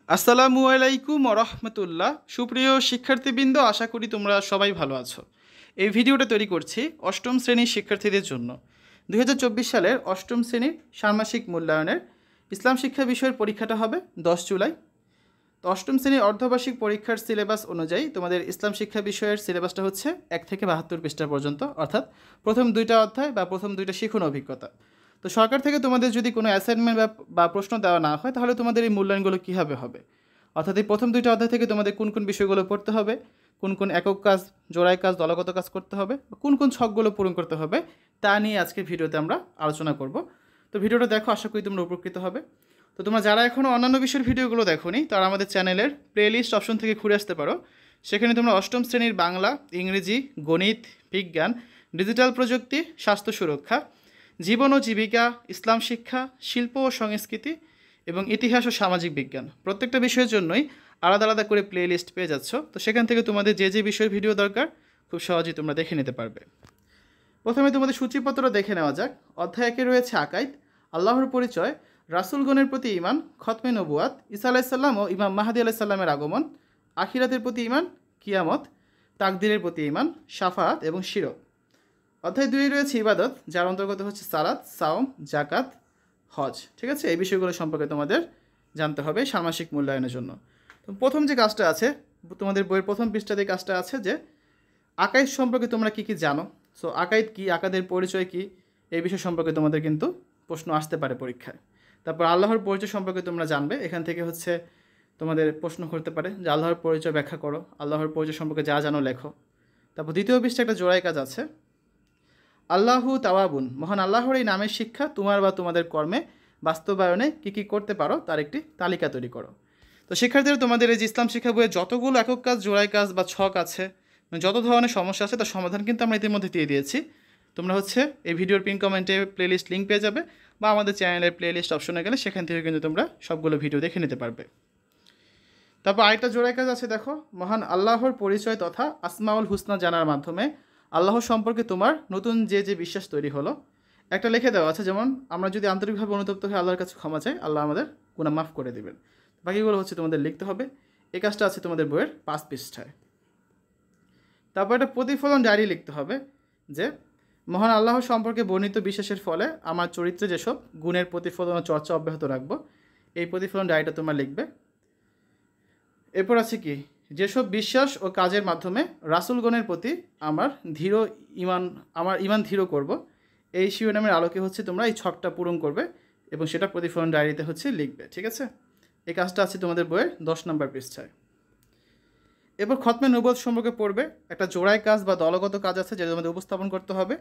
আসসালামু আলাইকুম রহমতুল্লাহ। সুপ্রিয় শিক্ষার্থীবৃন্দ, আশা করি তোমরা সবাই ভালো আছো। এই ভিডিওটা তৈরি করছি অষ্টম শ্রেণীর শিক্ষার্থীদের জন্য। 2024 সালের অষ্টম শ্রেণীর ষান্মাসিক মূল্যায়নের ইসলাম শিক্ষা বিষয়ের পরীক্ষাটা হবে 10 জুলাই। তো অষ্টম শ্রেণীর অর্ধবার্ষিক পরীক্ষার সিলেবাস অনুযায়ী তোমাদের ইসলাম শিক্ষা বিষয়ের সিলেবাসটা হচ্ছে 1 থেকে 72 পৃষ্ঠা পর্যন্ত, অর্থাৎ প্রথম 2টা অধ্যায় বা প্রথম 2টা শিখন অভিজ্ঞতা। তো সরকার থেকে তোমাদের যদি কোনো অ্যাসাইনমেন্ট বা প্রশ্ন দেওয়া না হয়, তাহলে তোমাদের এই মূল্যায়নগুলো কীভাবে হবে, অর্থাৎ এই প্রথম 2টা অধ্যায় থেকে তোমাদের কোন কোন বিষয়গুলো পড়তে হবে, কোন কোন একক কাজ, জোড়ায় কাজ, দলগত কাজ করতে হবে, কোন কোন ছকগুলো পূরণ করতে হবে, তা নিয়ে আজকের ভিডিওতে আমরা আলোচনা করব। তো ভিডিওটা দেখো, আশা করি তোমরা উপকৃত হবে। তো তোমরা যারা এখনও অন্যান্য বিষয়ের ভিডিওগুলো দেখোনি, তারা আমাদের চ্যানেলের প্লেলিস্ট অপশন থেকে ঘুরে আসতে পারো। সেখানে তোমরা অষ্টম শ্রেণীর বাংলা, ইংরেজি, গণিত, বিজ্ঞান, ডিজিটাল প্রযুক্তি, স্বাস্থ্য সুরক্ষা, জীবন ও জীবিকা, ইসলাম শিক্ষা, শিল্প ও সংস্কৃতি এবং ইতিহাস ও সামাজিক বিজ্ঞান, প্রত্যেকটা বিষয়ের জন্যই আলাদা আলাদা করে প্লে লিস্ট পেয়ে যাচ্ছ। তো সেখান থেকে তোমাদের যে যে বিষয়ের ভিডিও দরকার খুব সহজেই তোমরা দেখে নিতে পারবে। প্রথমে তোমাদের সূচিপত্র দেখে নেওয়া যাক। অধ্যায় 1-এ রয়েছে আকাইদ, আল্লাহর পরিচয়, রাসূলগণের প্রতি ঈমান, খতমে নবুয়াত, ঈসা আলাইহিসসালাম ও ইমাম মাহদী আলাইহিসসালামের আগমন, আখিরাতের প্রতি ঈমান, কিয়ামত, তাকদীরের প্রতি ঈমান, শাফাআত এবং শিরক। অধ্যায় 2-এ রয়েছে ইবাদত, যার অন্তর্গত হচ্ছে সালাত, সাওম, জাকাত, হজ। ঠিক আছে, এই বিষয়গুলো সম্পর্কে তোমাদের জানতে হবে ষান্মাসিক মূল্যায়নের জন্য। তো প্রথম যে কাজটা আছে, তোমাদের বইয়ের প্রথম পৃষ্ঠাতে কাজটা আছে যে আকাইদ সম্পর্কে তোমরা কী কী জানো। সো আকাইদ কী, আকাদের পরিচয় কী, এই বিষয় সম্পর্কে তোমাদের কিন্তু প্রশ্ন আসতে পারে পরীক্ষায়। তারপর আল্লাহর পরিচয় সম্পর্কে তোমরা জানবে, এখান থেকে হচ্ছে তোমাদের প্রশ্ন করতে পারে যে আল্লাহর পরিচয় ব্যাখ্যা করো, আল্লাহর পরিচয় সম্পর্কে যা জানো লেখো। তারপর দ্বিতীয় পৃষ্ঠা একটা জোড়াই কাজ আছে, আল্লাহু তাওয়াবুন, মহান আল্লাহর এই নামের শিক্ষা তোমার বা তোমাদের কর্মে বাস্তবায়নে কী কী করতে পারো তার একটি তালিকা তৈরি করো। তো শিক্ষার্থীরা, তোমাদের এই যে ইসলাম শিক্ষা বইয়ে যতগুলো একক কাজ, জোড়াই কাজ বা ছক আছে, যত ধরনের সমস্যা আছে তার সমাধান কিন্তু আমরা ইতিমধ্যে দিয়ে দিয়েছি। তোমরা হচ্ছে এই ভিডিওর পিন কমেন্টে প্লেলিস্ট লিঙ্ক পেয়ে যাবে, বা আমাদের চ্যানেলের প্লেলিস্ট অপশনে গেলে সেখান থেকে কিন্তু তোমরা সবগুলো ভিডিও দেখে নিতে পারবে। তারপর আরেকটা জোড়াই কাজ আছে, দেখো, মহান আল্লাহর পরিচয় তথা আসমাউল হুসনা জানার মাধ্যমে আল্লাহ সম্পর্কে তোমার নতুন যে যে বিশ্বাস তৈরি হলো। একটা লিখে দেওয়া আছে, যেমন আমরা যদি আন্তরিকভাবে অনুতপ্ত হয়ে আল্লাহর কাছে ক্ষমা চাই, আল্লাহ আমাদের গুনাহ মাফ করে দেবেন। বাকিগুলো হচ্ছে তোমাদের লিখতে হবে। এই কাজটা আছে তোমাদের বইয়ের 5 পৃষ্ঠায়। তারপর একটা প্রতিফলন ডায়েরি লিখতে হবে, যে মহান আল্লাহ সম্পর্কে বর্ণিত বিশ্বাসের ফলে আমার চরিত্রে যেসব গুণের প্রতিফলন ও চর্চা অব্যাহত রাখবো, এই প্রতিফলন ডায়েরিটা তোমরা লিখবে। এরপর আছে কি, যেসব বিশ্বাস ও কাজের মাধ্যমে রাসূলগণের প্রতি আমার ঈমান দৃঢ় করব, এই শিরোনামের আলোকে হচ্ছে তোমরা এই ছকটা পূরণ করবে এবং সেটা প্রতিফলন ডায়েরিতে হচ্ছে লিখবে। ঠিক আছে, এই কাজটা আছে তোমাদের বইয়ের 10 নম্বর পৃষ্ঠায়। এরপর খতমে নবুয়ত সম্পর্কে পড়বে। একটা জোড়ায় কাজ বা দলগত কাজ আছে যেটা তোমাদের উপস্থাপন করতে হবে,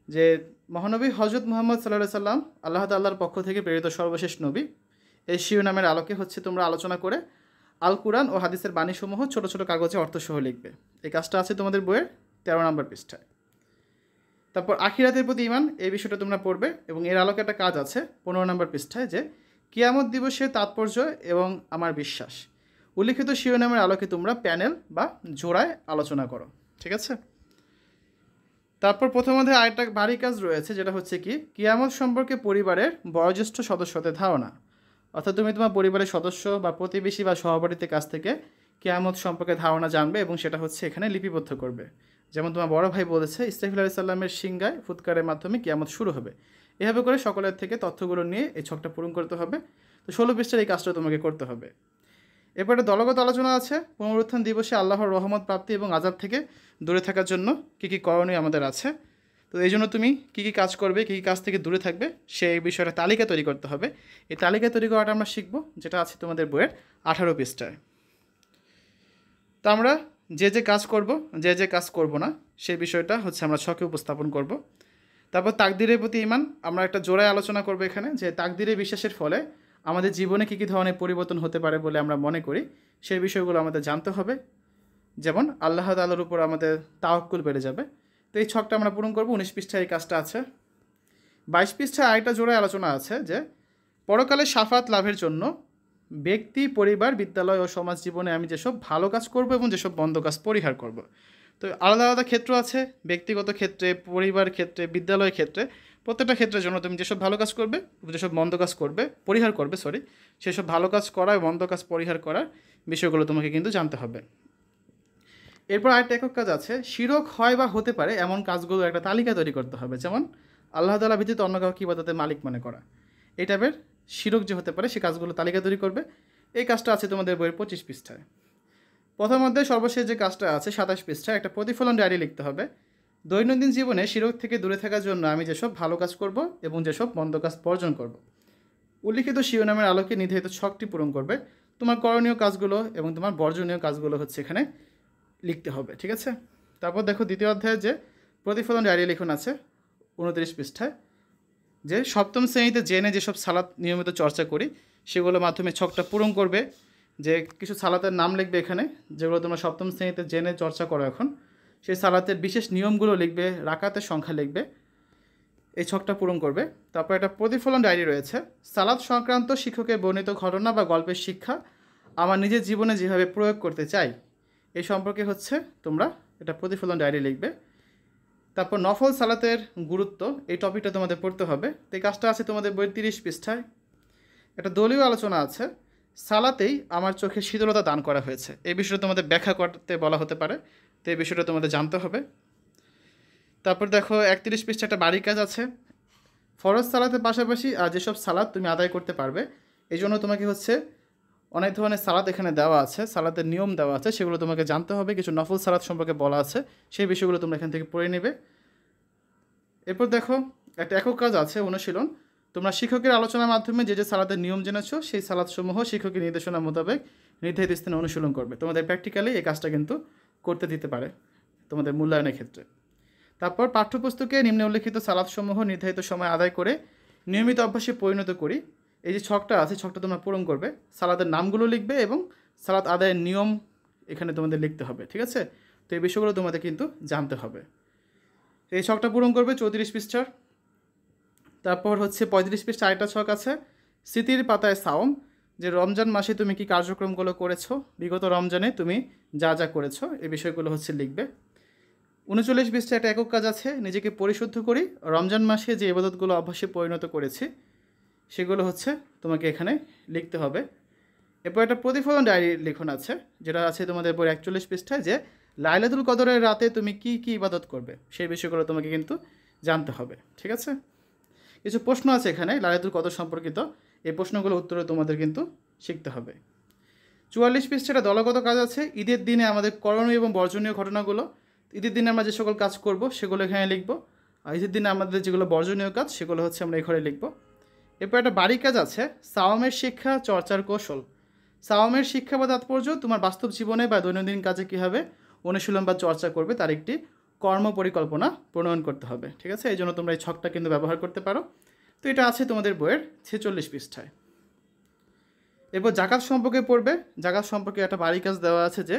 যে মহানবী হযরত মুহাম্মদ সাল্লাল্লাহু আলাইহি সাল্লাম আল্লাহ তাআলার পক্ষ থেকে প্রেরিত সর্বশেষ নবী, এই শিরোনামের আলোকে হচ্ছে তোমরা আলোচনা করে আল কুরআন ও হাদিসের বাণীসমূহ ছোট ছোট কাগজে অর্থসহ লিখবে। এই কাজটা আছে তোমাদের বইয়ের 13 নম্বর পৃষ্ঠায়। তারপর আখিরাতের প্রতি ঈমান, এই বিষয়টা তোমরা পড়বে এবং এর আলোকে একটা কাজ আছে 15 নম্বর পৃষ্ঠায়, যে কিয়ামত দিবসের তাৎপর্য এবং আমার বিশ্বাস। উল্লিখিত শিরোনামের আলোকে তোমরা প্যানেল বা জোড়ায় আলোচনা করো। ঠিক আছে, তারপর প্রথম অধ্যায়ে আরেকটা ভারী কাজ রয়েছে, যেটা হচ্ছে কি, কিয়ামত সম্পর্কে পরিবারের বয়োজ্যেষ্ঠ সদস্যদের ধারণা। অর্থাৎ তুমি তোমার পরিবারের সদস্য বা প্রতিবেশী বা সহপাঠীদের কাছ থেকে কিয়ামত সম্পর্কে ধারণা জানবে এবং সেটা হচ্ছে এখানে লিপিবদ্ধ করবে। যেমন তোমার বড় ভাই বলেছে ইসরাফিল আলাইহিস সালামের সিংগায় ফুৎকারের মাধ্যমে কিয়ামত শুরু হবে। এভাবে করে সকলের থেকে তথ্যগুলো নিয়ে এই ছকটা পূরণ করতে হবে। তো 16 পৃষ্ঠার এই কাজটা তোমাকে করতে হবে। এরপরে দলগত আলোচনা আছে, পুনরুত্থান দিবসে আল্লাহর রহমত প্রাপ্তি এবং আযাব থেকে দূরে থাকার জন্য কী কী করণীয় আমাদের আছে। তো এই জন্য তুমি কী কী কাজ করবে, কী কী কাজ থেকে দূরে থাকবে, সেই বিষয়টা তালিকা তৈরি করতে হবে। এই তালিকা তৈরি করাটা আমরা শিখবো, যেটা আছে তোমাদের বইয়ের 18 পৃষ্ঠায়। তো আমরা যে যে কাজ করব, যে যে কাজ করব না, সেই বিষয়টা হচ্ছে আমরা ছকে উপস্থাপন করব। তারপর তাকদীরের প্রতি ঈমান, আমরা একটা জোড়ায় আলোচনা করব এখানে, যে তাকদীরে বিশ্বাসের ফলে আমাদের জীবনে কী কী ধরনের পরিবর্তন হতে পারে বলে আমরা মনে করি, সেই বিষয়গুলো আমাদের জানতে হবে। যেমন আল্লাহ তাআলার উপর আমাদের তাওয়াক্কুল বেড়ে যাবে। তো এই ছকটা আমরা পূরণ করব। 19 পৃষ্ঠায় এই কাজটা আছে। 22 পৃষ্ঠায় আরেকটা জোড়ায় আলোচনা আছে, যে পরকালে শাফাত লাভের জন্য ব্যক্তি, পরিবার, বিদ্যালয় ও সমাজ জীবনে আমি যেসব ভালো কাজ করব এবং যেসব মন্দ কাজ পরিহার করব। তো আলাদা আলাদা ক্ষেত্র আছে, ব্যক্তিগত ক্ষেত্রে, পরিবার ক্ষেত্রে, বিদ্যালয়ের ক্ষেত্রে প্রত্যেকটা ক্ষেত্রের জন্য তুমি যেসব ভালো কাজ করবে, যেসব মন্দ কাজ করবে, পরিহার করবে সেসব ভালো কাজ করা এবং মন্দ কাজ পরিহার করার বিষয়গুলো তোমাকে কিন্তু জানতে হবে। এরপর আরেকটা একক কাজ আছে, শিরক হয় বা হতে পারে এমন কাজগুলো একটা তালিকা তৈরি করতে হবে। যেমন আল্লাহ তাআলা ব্যতীত অন্য কাউকে ইবাদতের মালিক মনে করা, এই টাইপের শিরক যে হতে পারে সে কাজগুলো তালিকা তৈরি করবে। এই কাজটা আছে তোমাদের বইয়ের 25 পৃষ্ঠায়। প্রথম অধ্যায়ে সর্বশেষ যে কাজটা আছে 27 পৃষ্ঠায়, একটা প্রতিফলন ডায়েরি লিখতে হবে। দৈনন্দিন জীবনে শিরক থেকে দূরে থাকার জন্য আমি যেসব ভালো কাজ করব এবং যেসব মন্দ কাজ বর্জন করব, উল্লিখিত শিরোনামের আলোকে নির্ধারিত ছকটি পূরণ করবে। তোমার করণীয় কাজগুলো এবং তোমার বর্জনীয় কাজগুলো হচ্ছে এখানে লিখতে হবে, ঠিক আছে। তারপর দেখো দ্বিতীয় অধ্যায়ে যে প্রতিফলন ডায়েরি লিখন আছে 29 পৃষ্ঠায়, যে সপ্তম শ্রেণীতে জেনে যেসব সালাত নিয়মিত চর্চা করি সেগুলোর মাধ্যমে ছকটা পূরণ করবে। যে কিছু সালাতের নাম লিখবে এখানে, যেগুলো তোমরা সপ্তম শ্রেণীতে জেনে চর্চা করো এখন, সেই সালাতের বিশেষ নিয়মগুলো লিখবে, রাকাতের সংখ্যা লিখবে, এই ছকটা পূরণ করবে। তারপর একটা প্রতিফলন ডায়েরি রয়েছে, সালাত সংক্রান্ত শিক্ষকের বর্ণিত ঘটনা বা গল্পের শিক্ষা আমার নিজের জীবনে যেভাবে প্রয়োগ করতে চাই এই সম্পর্কে হচ্ছে তোমরা এটা প্রতিফলন ডায়েরি লিখবে। তারপর নফল সালাতের গুরুত্ব, এই টপিকটা তোমাদের পড়তে হবে। তো এই কাজটা আছে তোমাদের বইয়ের 30 পৃষ্ঠায়। একটা দলীয় আলোচনা আছে, সালাতেই আমার চোখে শীতলতা দান করা হয়েছে, এই বিষয়টা তোমাদের ব্যাখ্যা করতে বলা হতে পারে, তো এই বিষয়টা তোমাদের জানতে হবে। তারপর দেখো 31 পৃষ্ঠা একটা বাড়ির কাজ আছে, ফরজ সালাতের পাশাপাশি আর যেসব সালাত তুমি আদায় করতে পারবে এই জন্য তোমাকে হচ্ছে অনেক ধরনের সালাত এখানে দেওয়া আছে, সালাতের নিয়ম দেওয়া আছে, সেগুলো তোমাকে জানতে হবে। কিছু নফল সালাত সম্পর্কে বলা আছে, সেই বিষয়গুলো তোমরা এখান থেকে পড়ে নেবে। এরপর দেখো একটা একক কাজ আছে অনুশীলন, তোমরা শিক্ষকের আলোচনার মাধ্যমে যে যে সালাতের নিয়ম জেনেছো সেই সালাতসমূহ শিক্ষকের নির্দেশনা মোতাবেক নির্ধারিত স্থানে অনুশীলন করবে। তোমাদের প্র্যাকটিক্যালি এই কাজটা কিন্তু করতে দিতে পারে তোমাদের মূল্যায়নের ক্ষেত্রে। তারপর পাঠ্যপুস্তকে নিম্নে উল্লিখিত সালাতসমূহ নির্ধারিত সময় আদায় করে নিয়মিত অভ্যাসে পরিণত করি, এই যে ছকটা আছে ছকটা তোমরা পূরণ করবে, সালাতের নামগুলো লিখবে এবং সালাত আদায়ের নিয়ম এখানে তোমাদের লিখতে হবে, ঠিক আছে। তো এই বিষয়গুলো তোমাদের কিন্তু জানতে হবে। এই ছকটা পূরণ করবে 34 পৃষ্ঠার। তারপর হচ্ছে 35 পৃষ্ঠা আরেকটা ছক আছে, স্মৃতির পাতায় সাওম, যে রমজান মাসে তুমি কি কার্যক্রমগুলো করেছো, বিগত রমজানে তুমি যা যা করেছো এই বিষয়গুলো হচ্ছে লিখবে। 39 পৃষ্ঠা একটা একক কাজ আছে, নিজেকে পরিশুদ্ধ করি, রমজান মাসে যে ইবাদতগুলো অভ্যাসে পরিণত করেছি সেগুলো হচ্ছে তোমাকে এখানে লিখতে হবে। এরপর একটা প্রতিফলন ডায়েরি লিখন আছে, যেটা আছে তোমাদের বই 41 পৃষ্ঠায়, যে লাইলাতুল কদরের রাতে তুমি কি কি ইবাদত করবে সেই বিষয়গুলো তোমাকে কিন্তু জানতে হবে, ঠিক আছে। কিছু প্রশ্ন আছে এখানে লাইলাতুল কদর সম্পর্কিত, এই প্রশ্নগুলো উত্তরে তোমাদের কিন্তু শিখতে হবে। 44 পৃষ্ঠাটা দলগত কাজ আছে, ঈদের দিনে আমাদের করণীয় এবং বর্জনীয় ঘটনাগুলো, ঈদের দিনে আমরা যে সকল কাজ করব সেগুলো এখানে লিখব, আর ঈদের দিনে আমাদের যেগুলো বর্জনীয় কাজ সেগুলো হচ্ছে আমরা এই ঘরে লিখব। এরপর একটা বাড়ির কাজ আছে, সাওমের শিক্ষা চর্চার কৌশল, সাওমের শিক্ষা বা তাৎপর্য তোমার বাস্তব জীবনে বা দৈনন্দিন কাজে কীভাবে অনুশীলন বা চর্চা করবে তার একটি কর্ম পরিকল্পনা প্রণয়ন করতে হবে, ঠিক আছে। এই জন্য তোমরা এই ছকটা কিন্তু ব্যবহার করতে পারো। তো এটা আছে তোমাদের বইয়ের 46 পৃষ্ঠায়। এরপর জাকাত সম্পর্কে পড়বে, জাকাত সম্পর্কে একটা বাড়ির কাজ দেওয়া আছে, যে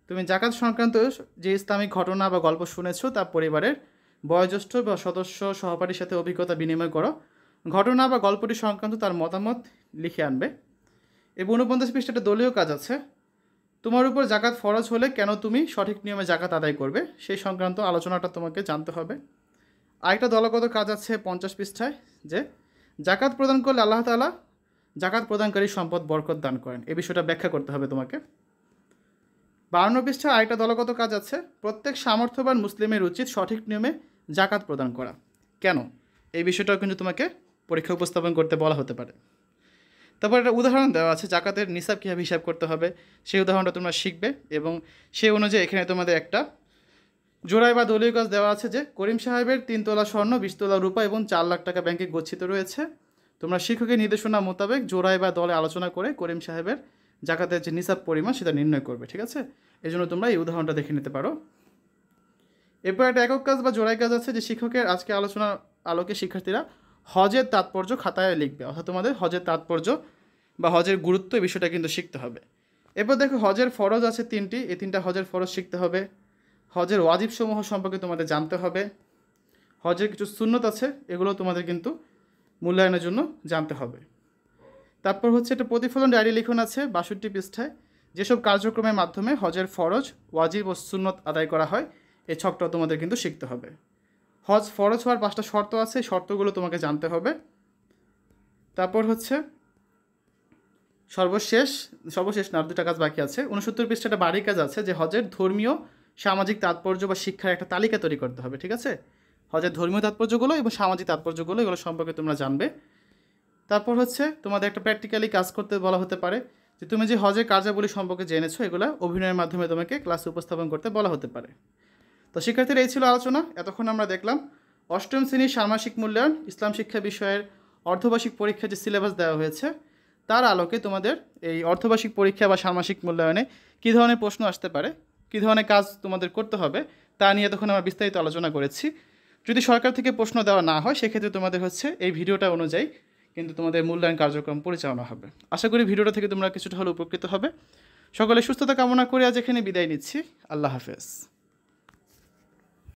তুমি জাকাত সংক্রান্ত যে ইসলামিক ঘটনা বা গল্প শুনেছো তা পরিবারের বয়োজ্যেষ্ঠ বা সদস্য সহপাঠীর সাথে অভিজ্ঞতা বিনিময় করো, ঘটনা বা গল্পটি সংক্রান্ত তার মতামত লিখে আনবে। এবং 49 পৃষ্ঠাটা দলীয় কাজ আছে, তোমার উপর জাকাত ফরজ হলে কেন তুমি সঠিক নিয়মে জাকাত আদায় করবে সেই সংক্রান্ত আলোচনাটা তোমাকে জানতে হবে। আরেকটা দলগত কাজ আছে 50 পৃষ্ঠায়, যে জাকাত প্রদান করলে আল্লাহ তাআলা জাকাত প্রদানকারী সম্পদ বরকত দান করেন, এই বিষয়টা ব্যাখ্যা করতে হবে তোমাকে। 52 পৃষ্ঠায় আরেকটা দলগত কাজ আছে, প্রত্যেক সামর্থ্যবান মুসলিমের উচিত সঠিক নিয়মে জাকাত প্রদান করা, কেন এই বিষয়টাও কিন্তু তোমাকে পরীক্ষা উপস্থাপন করতে বলা হতে পারে। তারপর একটা উদাহরণ দেওয়া আছে জাকাতের নিসাব কীভাবে হিসাব করতে হবে, সেই উদাহরণটা তোমরা শিখবে এবং সেই অনুযায়ী এখানে তোমাদের একটা জোড়াই বা দলীয় কাজ দেওয়া আছে, যে করিম সাহেবের 3 তোলা স্বর্ণ 20 তোলা রূপা এবং 4 লাখ টাকা ব্যাংকে গচ্ছিত রয়েছে, তোমরা শিক্ষকের নির্দেশনা মোতাবেক জোড়াই বা দলে আলোচনা করে করিম সাহেবের জাকাতের যে নিসাব পরিমাণ সেটা নির্ণয় করবে, ঠিক আছে। এই জন্য তোমরা এই উদাহরণটা দেখে নিতে পারো। এরপর একটা একক কাজ বা জোড়াই কাজ আছে, যে শিক্ষকের আজকে আলোচনার আলোকে শিক্ষার্থীরা হজের তাৎপর্য খাতায় লিখবে, অর্থাৎ তোমাদের হজের তাৎপর্য বা হজের গুরুত্ব এই বিষয়টা কিন্তু শিখতে হবে। এরপর দেখো হজের ফরজ আছে 3টি, এই 3টা হজের ফরজ শিখতে হবে। হজের ওয়াজিব সমূহ সম্পর্কে তোমাদের জানতে হবে। হজের কিছু সুন্নত আছে, এগুলো তোমাদের কিন্তু মূল্যায়নের জন্য জানতে হবে। তারপর হচ্ছে একটা প্রতিফলন ডায়েরি লিখন আছে 62 পৃষ্ঠায়, যেসব কার্যক্রমের মাধ্যমে হজের ফরজ ওয়াজিব ও সুন্নত আদায় করা হয় এই ছকটাও তোমাদের কিন্তু শিখতে হবে। হজ ফরজ হওয়ার 5টা শর্ত আছে, এই শর্তগুলো তোমাকে জানতে হবে। তারপর হচ্ছে সর্বশেষ না, 2টা কাজ বাকি আছে। 69 পৃষ্ঠাটা বাড়ির কাজ আছে, যে হজের ধর্মীয় সামাজিক তাৎপর্য বা শিক্ষার একটা তালিকা তৈরি করতে হবে, ঠিক আছে? হজের ধর্মীয় তাৎপর্যগুলো এবং সামাজিক তাৎপর্যগুলো, এগুলো সম্পর্কে তোমরা জানবে। তারপর হচ্ছে তোমাদের একটা প্র্যাকটিক্যালি কাজ করতে বলা হতে পারে, যে তুমি যে হজের কার্যাবলী সম্পর্কে জেনেছো এগুলো অভিনয়ের মাধ্যমে তোমাকে ক্লাসে উপস্থাপন করতে বলা হতে পারে। তো শিক্ষার্থীরা, এই ছিল আলোচনা। এতক্ষণ আমরা দেখলাম অষ্টম শ্রেণীর ষান্মাসিক মূল্যায়ন ইসলাম শিক্ষা বিষয়ের অর্ধবার্ষিক পরীক্ষার যে সিলেবাস দেওয়া হয়েছে তার আলোকে তোমাদের এই অর্ধবার্ষিক পরীক্ষা বা ষান্মাসিক মূল্যায়নে কী ধরনের প্রশ্ন আসতে পারে, কী ধরনের কাজ তোমাদের করতে হবে তা নিয়ে তখন আমরা বিস্তারিত আলোচনা করেছি। যদি সরকার থেকে প্রশ্ন দেওয়া না হয় সেক্ষেত্রে তোমাদের হচ্ছে এই ভিডিওটা অনুযায়ী কিন্তু তোমাদের মূল্যায়ন কার্যক্রম পরিচালনা হবে। আশা করি ভিডিওটা থেকে তোমরা কিছুটা হলেও উপকৃত হবে। সকলে সুস্থতা কামনা করে আজ এখানে বিদায় নিচ্ছি। আল্লাহ হাফেজ।